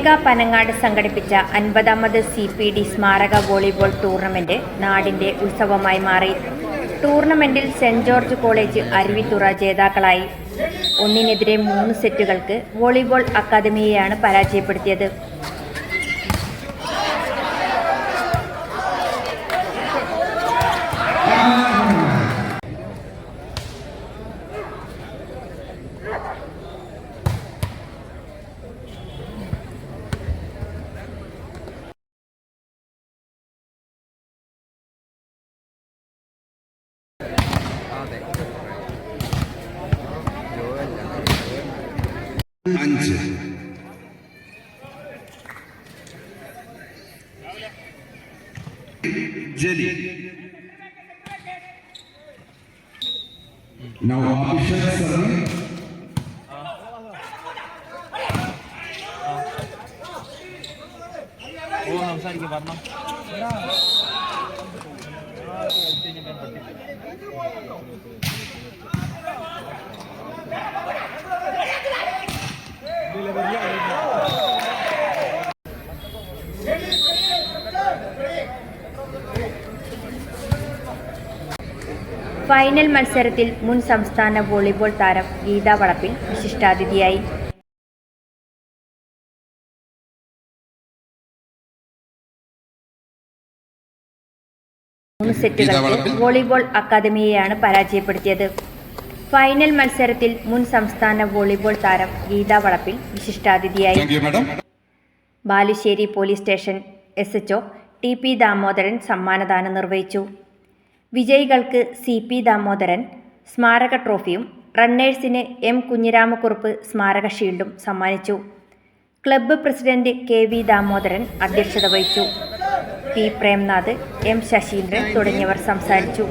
മേഘ പനങ്ങാട് സംഘടിപ്പിച്ച 50ാമത് CPD സ്മാരക volleyball tournament നാടിന്റെ ഉത്സവമായി മാറി. ടൂർണമെന്റിൽ സെന്റ് ജോർജ് കോളേജ് അരുവിത്തുറ ജേതാക്കളായി. 1-നെതിരെ 3 സെറ്റുകൾക്ക് വോളിബോൾ അക്കാദമിയെയാണ് പരാജയപ്പെടുത്തിയത്. Jelly. Now official serving. Final മത്സരത്തിൽ മുൻ സംസ്ഥാന വോളിബോൾ താരം ഗീത വളപ്പിൽ വിശിഷ്ടാതിഥിയായി. മൂന്ന് സെറ്റുകൾക്ക് വോളിബോൾ അക്കാദമിയെയാണ് പരാജയപ്പെടുത്തിയത്. ഫൈനൽ മത്സരത്തിൽ മുൻ സംസ്ഥാന വോളിബോൾ താരം ഗീത വളപ്പിൽ വിശിഷ്ടാതിഥിയായി. Balussery police station SHO TP Damodaran സമ്മാനദാനം നിർവഹിച്ചു. വിജയികൾക്ക് CP ദാമോദരൻ സ്മാരക ട്രോഫിയും റണ്ണേഴ്സിന് M കുഞ്ഞിരാമക്കുറുപ്പ് സ്മാരക ഷീൽഡും സമ്മാനിച്ചു. ക്ലബ്ബ് പ്രസിഡന്റ് KV ദാമോദരൻ അധ്യക്ഷത വഹിച്ചു. P പ്രേംനാഥ്, M ശശീന്ദ്രൻ തുടങ്ങിയവർ സംസാരിച്ചു.